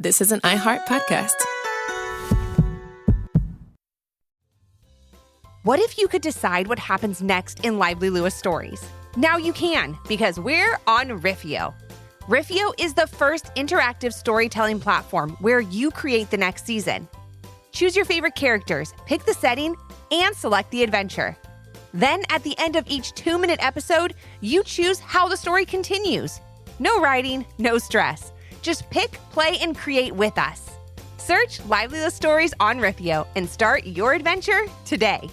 This is an iHeart podcast. What if you could decide what happens next in Lively Lewis stories? Now you can, because we're on Riffio. Riffio is the first interactive storytelling platform where you create the next season. Choose your favorite characters, pick the setting, and select the adventure. Then, at the end of each 2-minute episode, you choose how the story continues. No writing, no stress. Just pick, play, and create with us. Search Lively Lewis Stories on Riffio and start your adventure today.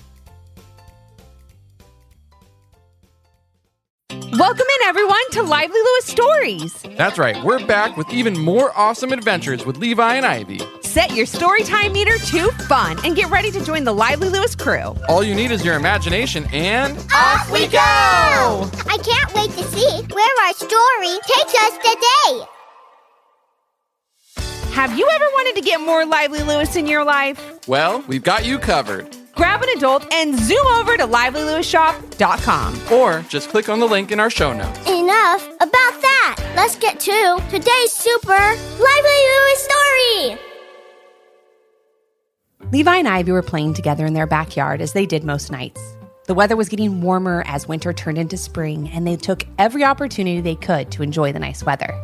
Welcome in, everyone, to Lively Lewis Stories. That's right. We're back with even more awesome adventures with Levi and Ivy. Set your storytime meter to fun and get ready to join the Lively Lewis crew. All you need is your imagination and... Off we go! I can't wait to see where our story takes us today. Have you ever wanted to get more Lively Lewis in your life? Well, we've got you covered. Grab an adult and zoom over to livelylewisshop.com. Or just click on the link in our show notes. Enough about that. Let's get to today's super Lively Lewis story. Levi and Ivy were playing together in their backyard as they did most nights. The weather was getting warmer as winter turned into spring, and they took every opportunity they could to enjoy the nice weather.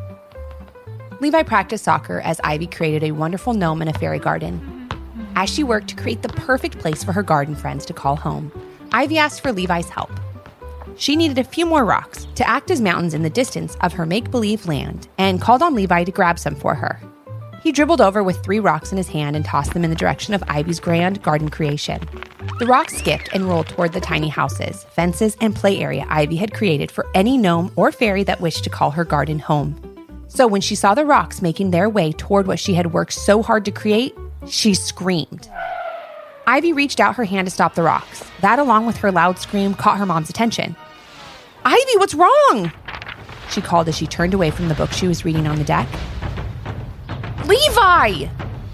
Levi practiced soccer as Ivy created a wonderful gnome in a fairy garden. As she worked to create the perfect place for her garden friends to call home, Ivy asked for Levi's help. She needed a few more rocks to act as mountains in the distance of her make-believe land and called on Levi to grab some for her. He dribbled over with 3 rocks in his hand and tossed them in the direction of Ivy's grand garden creation. The rocks skipped and rolled toward the tiny houses, fences, and play area Ivy had created for any gnome or fairy that wished to call her garden home. So when she saw the rocks making their way toward what she had worked so hard to create, she screamed. Ivy reached out her hand to stop the rocks. That, along with her loud scream, caught her mom's attention. "Ivy, what's wrong?" she called as she turned away from the book she was reading on the deck. "Levi!"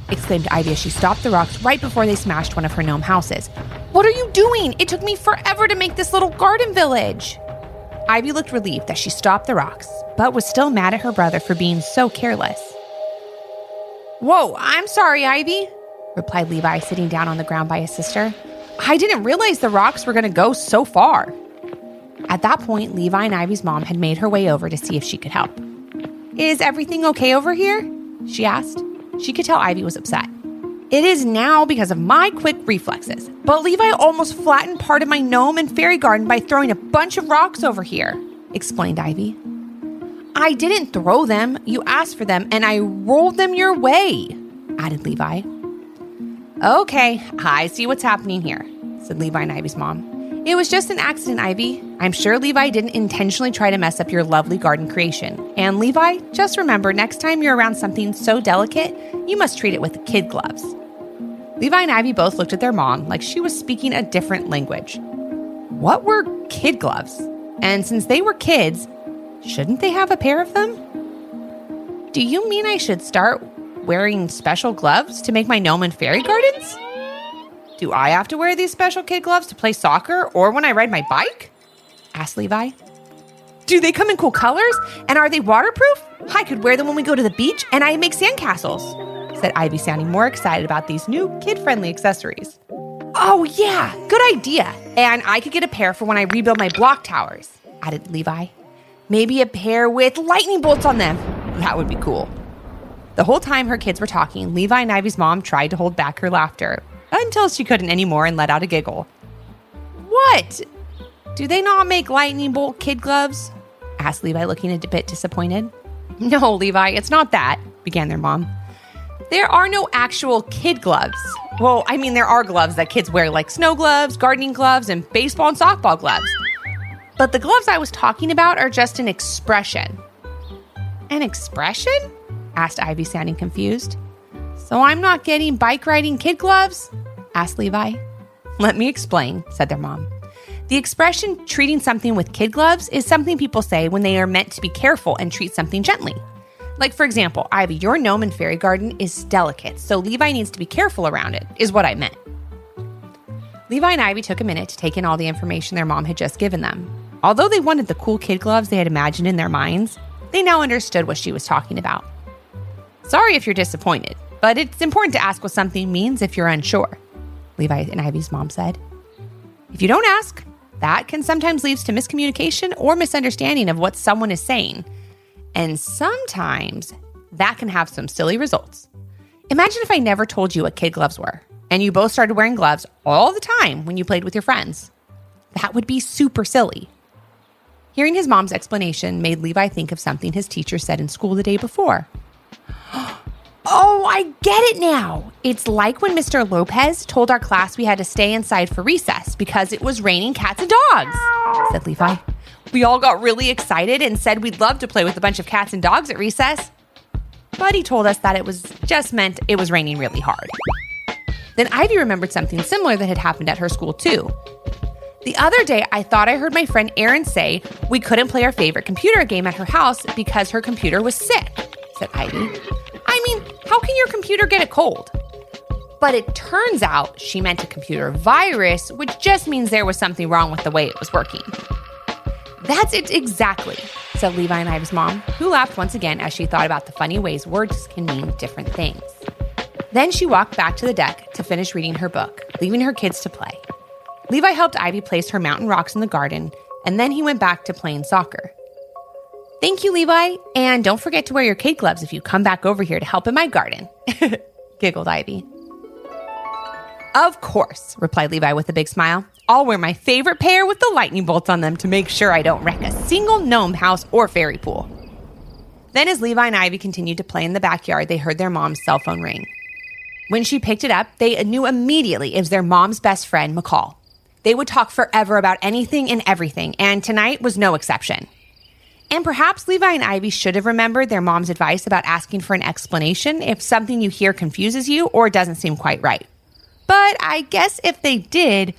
exclaimed Ivy as she stopped the rocks right before they smashed one of her gnome houses. "What are you doing? It took me forever to make this little garden village." Ivy looked relieved that she stopped the rocks, but was still mad at her brother for being so careless. "Whoa, I'm sorry, Ivy," replied Levi, sitting down on the ground by his sister. "I didn't realize the rocks were going to go so far." At that point, Levi and Ivy's mom had made her way over to see if she could help. "Is everything okay over here?" she asked. She could tell Ivy was upset. "It is now because of my quick reflexes, but Levi almost flattened part of my gnome and fairy garden by throwing a bunch of rocks over here," explained Ivy. "I didn't throw them. You asked for them, and I rolled them your way," added Levi. "Okay, I see what's happening here," said Levi and Ivy's mom. "It was just an accident, Ivy. I'm sure Levi didn't intentionally try to mess up your lovely garden creation. And Levi, just remember, next time you're around something so delicate, you must treat it with kid gloves." Levi and Ivy both looked at their mom like she was speaking a different language. What were kid gloves? And since they were kids, shouldn't they have a pair of them? "Do you mean I should start wearing special gloves to make my gnome and fairy gardens? Do I have to wear these special kid gloves to play soccer or when I ride my bike?" asked Levi. "Do they come in cool colors? And are they waterproof? I could wear them when we go to the beach and I make sandcastles," said Ivy, sounding more excited about these new kid-friendly accessories. "Oh yeah, good idea. And I could get a pair for when I rebuild my block towers," added Levi. "Maybe a pair with lightning bolts on them. That would be cool." The whole time her kids were talking, Levi and Ivy's mom tried to hold back her laughter until she couldn't anymore and let out a giggle. "What? Do they not make lightning bolt kid gloves?" asked Levi, looking a bit disappointed. "No, Levi, it's not that," began their mom. "There are no actual kid gloves. Well, I mean, there are gloves that kids wear, like snow gloves, gardening gloves, and baseball and softball gloves. But the gloves I was talking about are just an expression." "An expression?" asked Ivy, sounding confused. "So I'm not getting bike riding kid gloves?" asked Levi. "Let me explain," said their mom. "The expression treating something with kid gloves is something people say when they are meant to be careful and treat something gently. Like, for example, Ivy, your gnome and fairy garden is delicate, so Levi needs to be careful around it, is what I meant." Levi and Ivy took a minute to take in all the information their mom had just given them. Although they wanted the cool kid gloves they had imagined in their minds, they now understood what she was talking about. Sorry if you're disappointed, but it's important to ask what something means if you're unsure, Levi and Ivy's mom said. If you don't ask, that can sometimes lead to miscommunication or misunderstanding of what someone is saying. And sometimes that can have some silly results. Imagine if I never told you what kid gloves were, and you both started wearing gloves all the time when you played with your friends. That would be super silly. Hearing his mom's explanation made Levi think of something his teacher said in school the day before. Oh, I get it now. It's like when Mr. Lopez told our class we had to stay inside for recess because it was raining cats and dogs, said Levi. We all got really excited and said we'd love to play with a bunch of cats and dogs at recess. But he told us that it was just meant it was raining really hard. Then Ivy remembered something similar that had happened at her school too. The other day, I thought I heard my friend Erin say we couldn't play our favorite computer game at her house because her computer was sick, said Ivy. I mean, how can your computer get a cold? But it turns out she meant a computer virus, which just means there was something wrong with the way it was working. That's it exactly, said Levi and Ivy's mom, who laughed once again as she thought about the funny ways words can mean different things. Then she walked back to the deck to finish reading her book, leaving her kids to play. Levi helped Ivy place her mountain rocks in the garden, and then he went back to playing soccer. Thank you, Levi, and don't forget to wear your kid gloves if you come back over here to help in my garden, giggled Ivy. Of course, replied Levi with a big smile. I'll wear my favorite pair with the lightning bolts on them to make sure I don't wreck a single gnome house or fairy pool. Then as Levi and Ivy continued to play in the backyard, they heard their mom's cell phone ring. When she picked it up, they knew immediately it was their mom's best friend, McCall. They would talk forever about anything and everything, and tonight was no exception. And perhaps Levi and Ivy should have remembered their mom's advice about asking for an explanation if something you hear confuses you or doesn't seem quite right. But I guess if they did,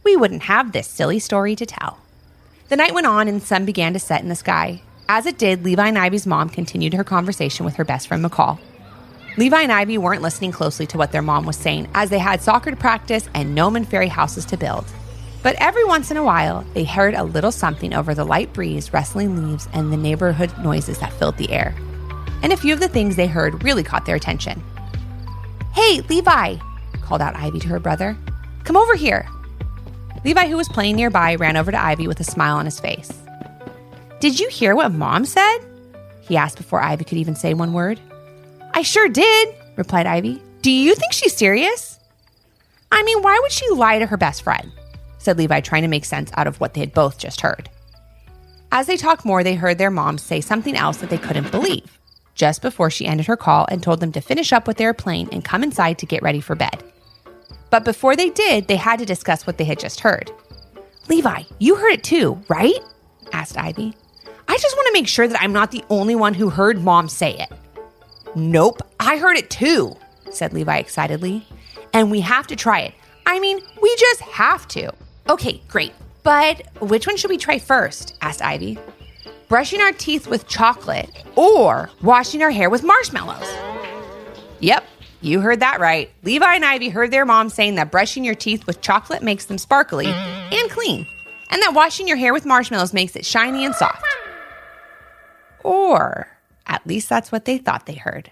we wouldn't have this silly story to tell. The night went on and the sun began to set in the sky. As it did, Levi and Ivy's mom continued her conversation with her best friend McCall. Levi and Ivy weren't listening closely to what their mom was saying as they had soccer to practice and gnome and fairy houses to build. But every once in a while, they heard a little something over the light breeze, rustling leaves, and the neighborhood noises that filled the air. And a few of the things they heard really caught their attention. Hey, Levi, called out Ivy to her brother. Come over here. Levi, who was playing nearby, ran over to Ivy with a smile on his face. Did you hear what Mom said? He asked before Ivy could even say one word. I sure did, replied Ivy. Do you think she's serious? I mean, why would she lie to her best friend? Said Levi, trying to make sense out of what they had both just heard. As they talked more, they heard their mom say something else that they couldn't believe, just before she ended her call and told them to finish up what they were playing and come inside to get ready for bed. But before they did, they had to discuss what they had just heard. Levi, you heard it too, right? Asked Ivy. I just want to make sure that I'm not the only one who heard Mom say it. Nope, I heard it too, said Levi excitedly. And we have to try it. I mean, we just have to. Okay, great. But which one should we try first? Asked Ivy. Brushing our teeth with chocolate or washing our hair with marshmallows? Yep, you heard that right. Levi and Ivy heard their mom saying that brushing your teeth with chocolate makes them sparkly and clean, and that washing your hair with marshmallows makes it shiny and soft. Or at least that's what they thought they heard.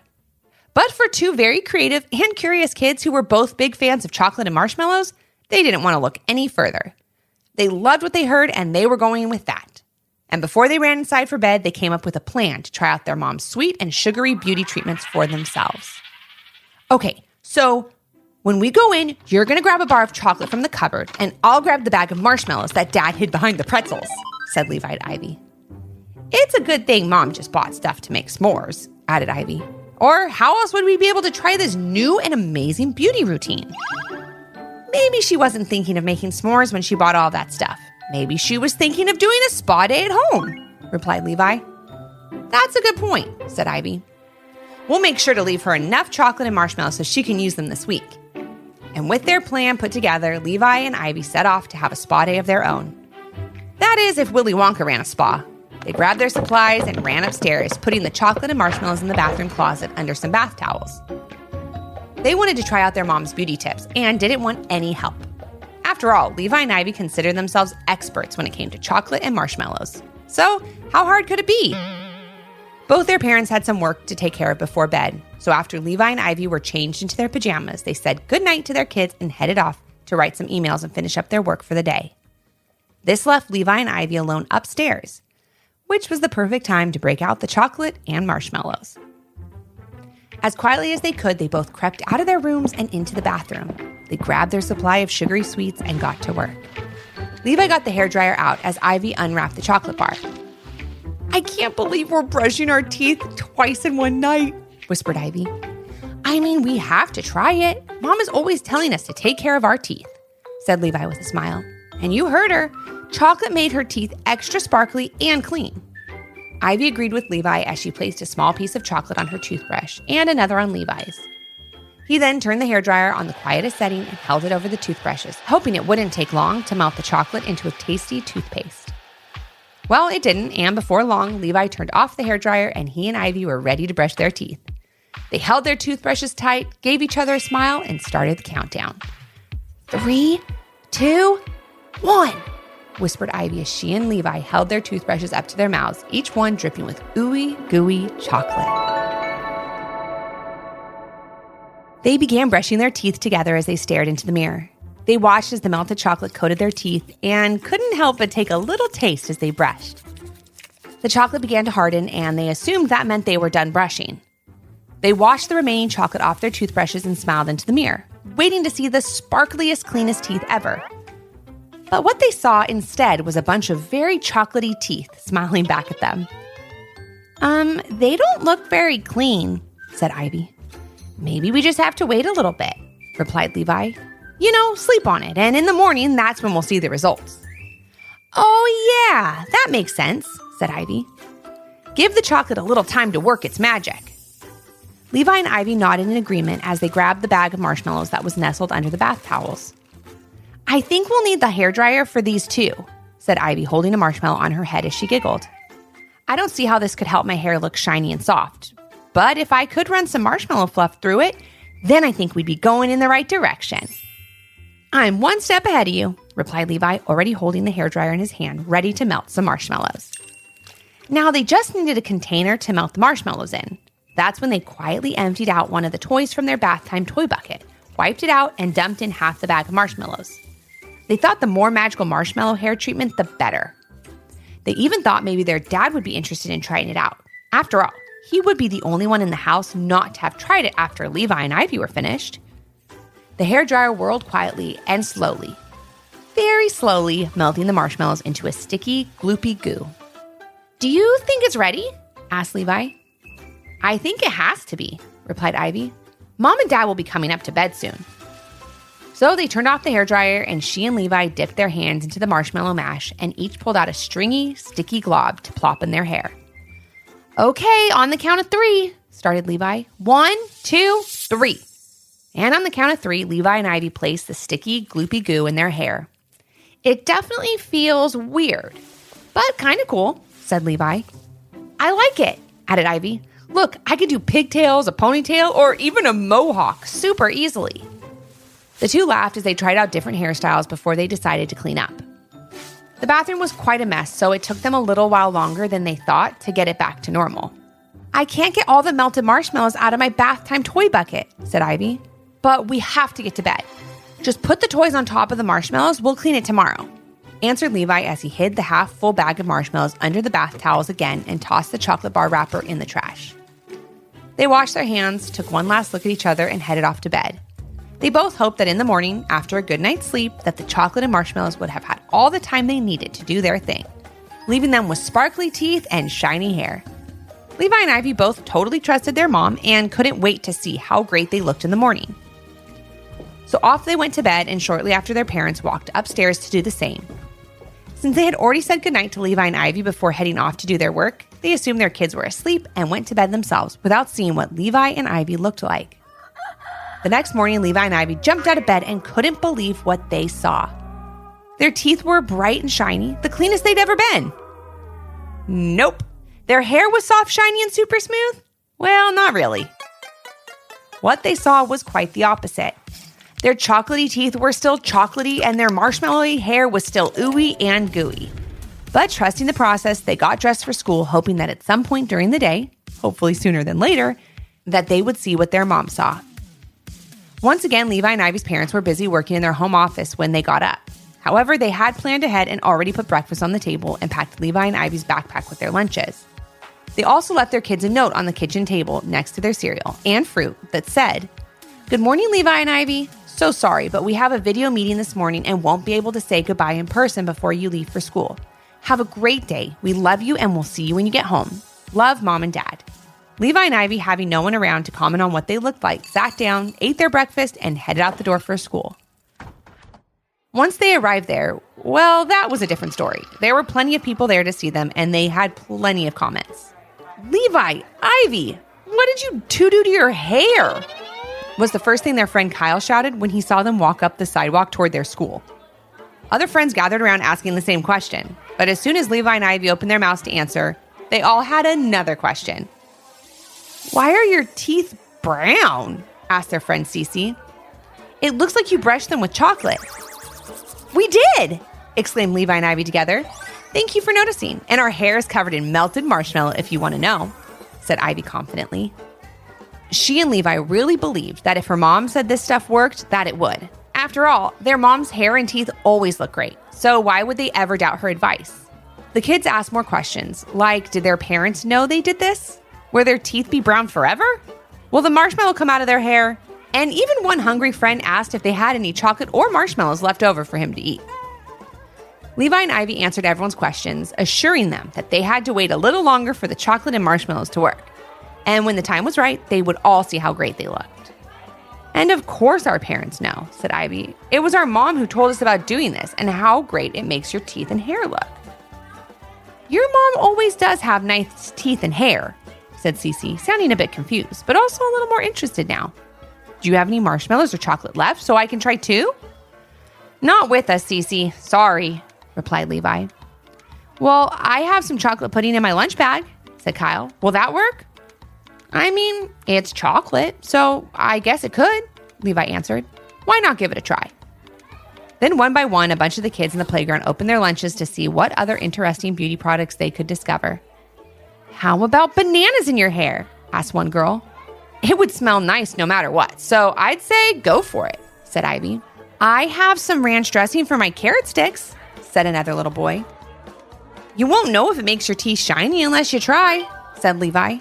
But for two very creative and curious kids who were both big fans of chocolate and marshmallows, they didn't want to look any further. They loved what they heard, and they were going with that. And before they ran inside for bed, they came up with a plan to try out their mom's sweet and sugary beauty treatments for themselves. Okay, so when we go in, you're going to grab a bar of chocolate from the cupboard, and I'll grab the bag of marshmallows that Dad hid behind the pretzels, said Levi to Ivy. It's a good thing Mom just bought stuff to make s'mores, added Ivy. Or how else would we be able to try this new and amazing beauty routine? Maybe she wasn't thinking of making s'mores when she bought all that stuff. Maybe she was thinking of doing a spa day at home, replied Levi. That's a good point, said Ivy. We'll make sure to leave her enough chocolate and marshmallows so she can use them this week. And with their plan put together, Levi and Ivy set off to have a spa day of their own. That is, if Willy Wonka ran a spa. They grabbed their supplies and ran upstairs, putting the chocolate and marshmallows in the bathroom closet under some bath towels. They wanted to try out their mom's beauty tips and didn't want any help. After all, Levi and Ivy considered themselves experts when it came to chocolate and marshmallows. So, how hard could it be? Both their parents had some work to take care of before bed, So after Levi and Ivy were changed into their pajamas, they said goodnight to their kids and headed off to write some emails and finish up their work for the day. This left Levi and Ivy alone upstairs, which was the perfect time to break out the chocolate and marshmallows. As quietly as they could, they both crept out of their rooms and into the bathroom. They grabbed their supply of sugary sweets and got to work. Levi got the hairdryer out as Ivy unwrapped the chocolate bar. "I can't believe we're brushing our teeth twice in one night," whispered Ivy. "I mean, we have to try it. Mom is always telling us to take care of our teeth," said Levi with a smile. "And you heard her. Chocolate made her teeth extra sparkly and clean." Ivy agreed with Levi as she placed a small piece of chocolate on her toothbrush and another on Levi's. He then turned the hairdryer on the quietest setting and held it over the toothbrushes, hoping it wouldn't take long to melt the chocolate into a tasty toothpaste. Well, it didn't, and before long, Levi turned off the hairdryer and he and Ivy were ready to brush their teeth. They held their toothbrushes tight, gave each other a smile, and started the countdown. 3, 2, 1, whispered Ivy as she and Levi held their toothbrushes up to their mouths, each one dripping with ooey, gooey chocolate. They began brushing their teeth together as they stared into the mirror. They watched as the melted chocolate coated their teeth and couldn't help but take a little taste as they brushed. The chocolate began to harden, and they assumed that meant they were done brushing. They washed the remaining chocolate off their toothbrushes and smiled into the mirror, waiting to see the sparkliest, cleanest teeth ever. But what they saw instead was a bunch of very chocolatey teeth smiling back at them. They don't look very clean," said Ivy. "Maybe we just have to wait a little bit," replied Levi. "You know, sleep on it, and in the morning, that's when we'll see the results." "Oh yeah, that makes sense," said Ivy. "Give the chocolate a little time to work its magic." Levi and Ivy nodded in agreement as they grabbed the bag of marshmallows that was nestled under the bath towels. "I think we'll need the hairdryer for these too," said Ivy, holding a marshmallow on her head as she giggled. "I don't see how this could help my hair look shiny and soft, but if I could run some marshmallow fluff through it, then I think we'd be going in the right direction." "I'm one step ahead of you," replied Levi, already holding the hairdryer in his hand, ready to melt some marshmallows. Now they just needed a container to melt the marshmallows in. That's when they quietly emptied out one of the toys from their bath time toy bucket, wiped it out, and dumped in half the bag of marshmallows. They thought the more magical marshmallow hair treatment, the better. They even thought maybe their dad would be interested in trying it out. After all, he would be the only one in the house not to have tried it after Levi and Ivy were finished. The hairdryer whirled quietly and slowly, very slowly, melting the marshmallows into a sticky, gloopy goo. "Do you think it's ready?" asked Levi. "I think it has to be," replied Ivy. "Mom and Dad will be coming up to bed soon." So they turned off the hairdryer, and she and Levi dipped their hands into the marshmallow mash and each pulled out a stringy, sticky glob to plop in their hair. "Okay, on the count of 3, started Levi. 1, 2, 3. And on the count of 3, Levi and Ivy placed the sticky, gloopy goo in their hair. "It definitely feels weird, but kind of cool," said Levi. "I like it," added Ivy. "Look, I could do pigtails, a ponytail, or even a mohawk super easily." The two laughed as they tried out different hairstyles before they decided to clean up. The bathroom was quite a mess, so it took them a little while longer than they thought to get it back to normal. "I can't get all the melted marshmallows out of my bath time toy bucket," said Ivy. "But we have to get to bed. Just put the toys on top of the marshmallows. We'll clean it tomorrow," answered Levi as he hid the half-full bag of marshmallows under the bath towels again and tossed the chocolate bar wrapper in the trash. They washed their hands, took one last look at each other, and headed off to bed. They both hoped that in the morning, after a good night's sleep, that the chocolate and marshmallows would have had all the time they needed to do their thing, leaving them with sparkly teeth and shiny hair. Levi and Ivy both totally trusted their mom and couldn't wait to see how great they looked in the morning. So off they went to bed, and shortly after their parents walked upstairs to do the same. Since they had already said goodnight to Levi and Ivy before heading off to do their work, they assumed their kids were asleep and went to bed themselves without seeing what Levi and Ivy looked like. The next morning, Levi and Ivy jumped out of bed and couldn't believe what they saw. Their teeth were bright and shiny, the cleanest they'd ever been. Nope. Their hair was soft, shiny, and super smooth? Well, not really. What they saw was quite the opposite. Their chocolatey teeth were still chocolatey, and their marshmallowy hair was still ooey and gooey. But trusting the process, they got dressed for school, hoping that at some point during the day, hopefully sooner than later, that they would see what their mom saw. Once again, Levi and Ivy's parents were busy working in their home office when they got up. However, they had planned ahead and already put breakfast on the table and packed Levi and Ivy's backpack with their lunches. They also left their kids a note on the kitchen table next to their cereal and fruit that said, "Good morning, Levi and Ivy. So sorry, but we have a video meeting this morning and won't be able to say goodbye in person before you leave for school. Have a great day. We love you and we'll see you when you get home. Love, Mom and Dad." Levi and Ivy, having no one around to comment on what they looked like, sat down, ate their breakfast, and headed out the door for school. Once they arrived there, well, that was a different story. There were plenty of people there to see them, and they had plenty of comments. "Levi, Ivy, what did you two do to your hair?" was the first thing their friend Kyle shouted when he saw them walk up the sidewalk toward their school. Other friends gathered around asking the same question, but as soon as Levi and Ivy opened their mouths to answer, they all had another question. "Why are your teeth brown?" asked their friend Cece. "It looks like you brushed them with chocolate." "We did!" exclaimed Levi and Ivy together. "Thank you for noticing. And our hair is covered in melted marshmallow if you want to know," said Ivy confidently. She and Levi really believed that if her mom said this stuff worked, that it would. After all, their mom's hair and teeth always look great, so why would they ever doubt her advice? The kids asked more questions, like, did their parents know they did this? Will their teeth be brown forever? Will the marshmallow come out of their hair? And even one hungry friend asked if they had any chocolate or marshmallows left over for him to eat. Levi and Ivy answered everyone's questions, assuring them that they had to wait a little longer for the chocolate and marshmallows to work. And when the time was right, they would all see how great they looked. "And of course our parents know," said Ivy. "It was our mom who told us about doing this and how great it makes your teeth and hair look." "Your mom always does have nice teeth and hair," said Cece, sounding a bit confused, but also a little more interested now. "Do you have any marshmallows or chocolate left so I can try too?" "Not with us, Cece. Sorry," replied Levi. "Well, I have some chocolate pudding in my lunch bag," said Kyle. "Will that work?" "I mean, it's chocolate, so I guess it could," Levi answered. "Why not give it a try?" Then one by one, a bunch of the kids in the playground opened their lunches to see what other interesting beauty products they could discover. "How about bananas in your hair?" asked one girl. "It would smell nice no matter what, so I'd say go for it," said Ivy. "I have some ranch dressing for my carrot sticks," said another little boy. "You won't know if it makes your teeth shiny unless you try," said Levi.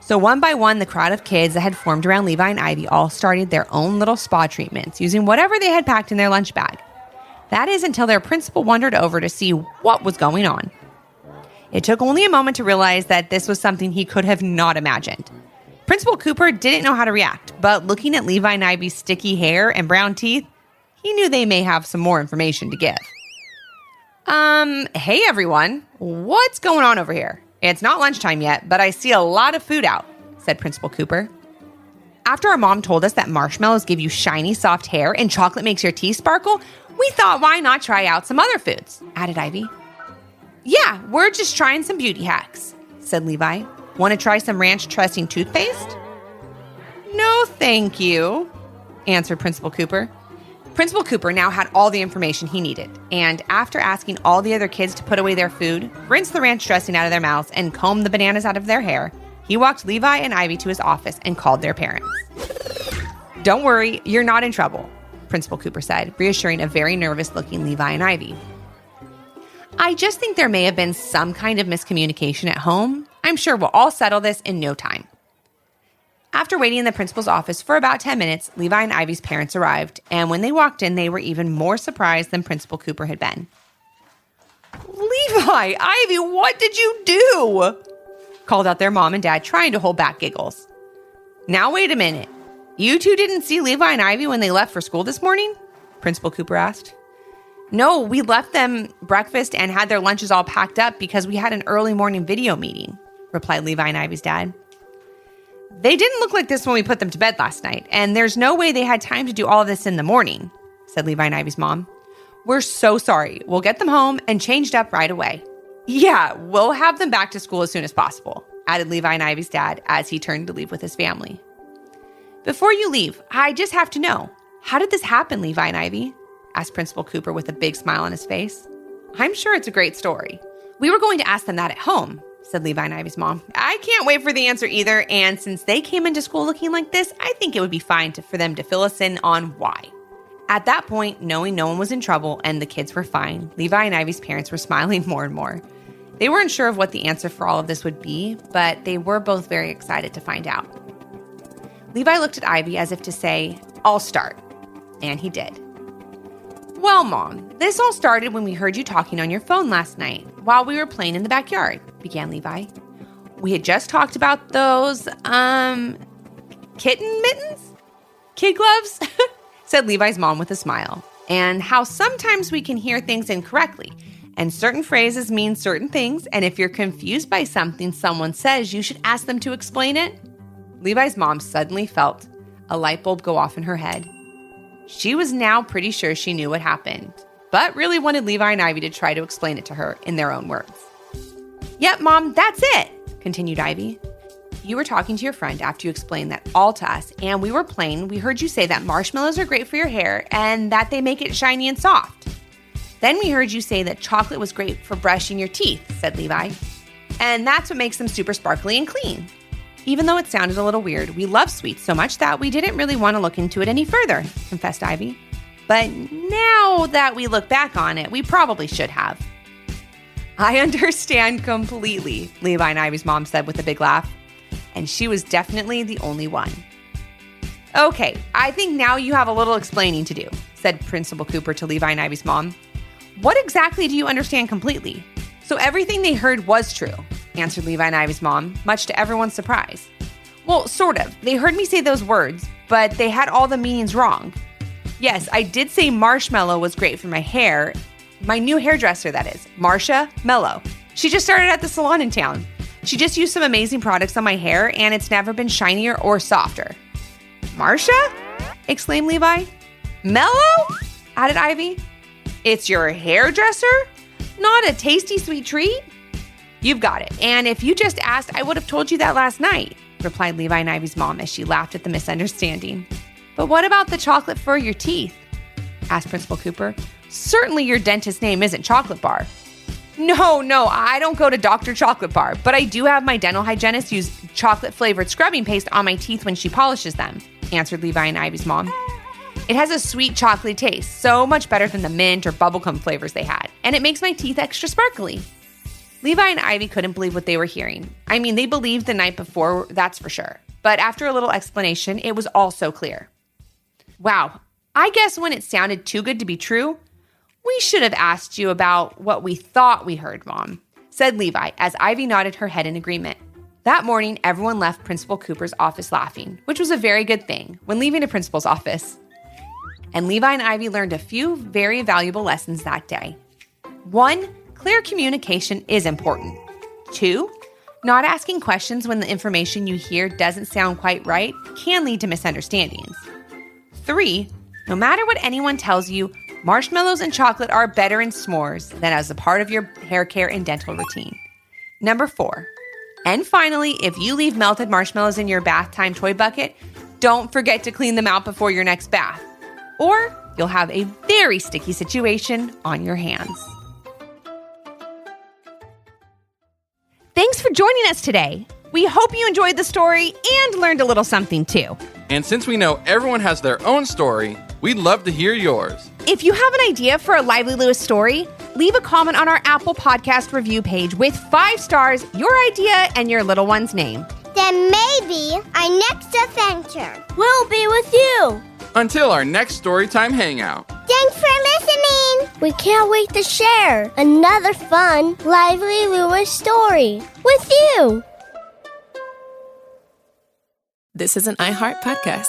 So one by one, the crowd of kids that had formed around Levi and Ivy all started their own little spa treatments using whatever they had packed in their lunch bag. That is until their principal wandered over to see what was going on. It took only a moment to realize that this was something he could have not imagined. Principal Cooper didn't know how to react, but looking at Levi and Ivy's sticky hair and brown teeth, he knew they may have some more information to give. Hey everyone, what's going on over here? It's not lunchtime yet, but I see a lot of food out," said Principal Cooper. "After our mom told us that marshmallows give you shiny, soft hair and chocolate makes your teeth sparkle, we thought why not try out some other foods," added Ivy. "Yeah, we're just trying some beauty hacks," said Levi. "Want to try some ranch dressing toothpaste?" "No, thank you," answered Principal Cooper. Principal Cooper now had all the information he needed, and after asking all the other kids to put away their food, rinse the ranch dressing out of their mouths, and comb the bananas out of their hair, he walked Levi and Ivy to his office and called their parents. "Don't worry, you're not in trouble," Principal Cooper said, reassuring a very nervous-looking Levi and Ivy. "I just think there may have been some kind of miscommunication at home. I'm sure we'll all settle this in no time." After waiting in the principal's office for about 10 minutes, Levi and Ivy's parents arrived, and when they walked in, they were even more surprised than Principal Cooper had been. "Levi, Ivy, what did you do?" called out their mom and dad, trying to hold back giggles. "Now wait a minute. You two didn't see Levi and Ivy when they left for school this morning?" Principal Cooper asked. "No, we left them breakfast and had their lunches all packed up because we had an early morning video meeting," replied Levi and Ivy's dad. "They didn't look like this when we put them to bed last night, and there's no way they had time to do all of this in the morning," said Levi and Ivy's mom. "We're so sorry. We'll get them home and changed up right away." "Yeah, we'll have them back to school as soon as possible," added Levi and Ivy's dad as he turned to leave with his family. "Before you leave, I just have to know, how did this happen, Levi and Ivy?" asked Principal Cooper with a big smile on his face. "I'm sure it's a great story. We were going to ask them that at home, said Levi and Ivy's mom. I can't wait for the answer either, and since they came into school looking like this, I think it would be fine for them to fill us in on why. At that point, knowing no one was in trouble and the kids were fine, Levi and Ivy's parents were smiling more and more. They weren't sure of what the answer for all of this would be, but they were both very excited to find out. Levi looked at Ivy as if to say, I'll start. And he did. Well, Mom, this all started when we heard you talking on your phone last night while we were playing in the backyard, began Levi. We had just talked about those, kitten mittens? Kid gloves? said Levi's mom with a smile, and how sometimes we can hear things incorrectly, and certain phrases mean certain things, and if you're confused by something someone says, you should ask them to explain it. Levi's mom suddenly felt a light bulb go off in her head. She was now pretty sure she knew what happened, but really wanted Levi and Ivy to try to explain it to her in their own words. Yep, Mom, that's it, continued Ivy. You were talking to your friend after you explained that all to us, and we were playing. We heard you say that marshmallows are great for your hair and that they make it shiny and soft. Then we heard you say that chocolate was great for brushing your teeth, said Levi. And that's what makes them super sparkly and clean. Even though it sounded a little weird, we love sweets so much that we didn't really want to look into it any further, confessed Ivy. But now that we look back on it, we probably should have. I understand completely, Levi and Ivy's mom said with a big laugh. And she was definitely the only one. Okay, I think now you have a little explaining to do, said Principal Cooper to Levi and Ivy's mom. What exactly do you understand completely? So everything they heard was true, answered Levi and Ivy's mom, much to everyone's surprise. Well, sort of. They heard me say those words, but they had all the meanings wrong. Yes, I did say marshmallow was great for my hair. My new hairdresser, that is, Marcia Mello. She just started at the salon in town. She just used some amazing products on my hair, and it's never been shinier or softer. Marcia? Exclaimed Levi. Mello? Added Ivy. It's your hairdresser? Not a tasty sweet treat? You've got it. And if you just asked, I would have told you that last night, replied Levi and Ivy's mom as she laughed at the misunderstanding. But what about the chocolate for your teeth? Asked Principal Cooper. Certainly your dentist's name isn't Chocolate Bar. No, I don't go to Dr. Chocolate Bar, but I do have my dental hygienist use chocolate-flavored scrubbing paste on my teeth when she polishes them, answered Levi and Ivy's mom. It has a sweet chocolatey taste, so much better than the mint or bubblegum flavors they had, and it makes my teeth extra sparkly. Levi and Ivy couldn't believe what they were hearing. I mean, they believed the night before, that's for sure. But after a little explanation, it was all so clear. Wow, I guess when it sounded too good to be true, we should have asked you about what we thought we heard, Mom, said Levi as Ivy nodded her head in agreement. That morning, everyone left Principal Cooper's office laughing, which was a very good thing when leaving a principal's office. And Levi and Ivy learned a few very valuable lessons that day. 1, clear communication is important. 2, not asking questions when the information you hear doesn't sound quite right can lead to misunderstandings. 3, no matter what anyone tells you, marshmallows and chocolate are better in s'mores than as a part of your hair care and dental routine. 4, and finally, if you leave melted marshmallows in your bath time toy bucket, don't forget to clean them out before your next bath, or you'll have a very sticky situation on your hands. Thanks for joining us today. We hope you enjoyed the story and learned a little something too. And since we know everyone has their own story, we'd love to hear yours. If you have an idea for a Lively Lewis story, leave a comment on our Apple Podcast review page with 5 stars, your idea, and your little one's name. Then maybe our next adventure will be with you. Until our next Storytime Hangout. Thanks for listening. We can't wait to share another fun Lively Lewis story with you. This is an iHeart podcast.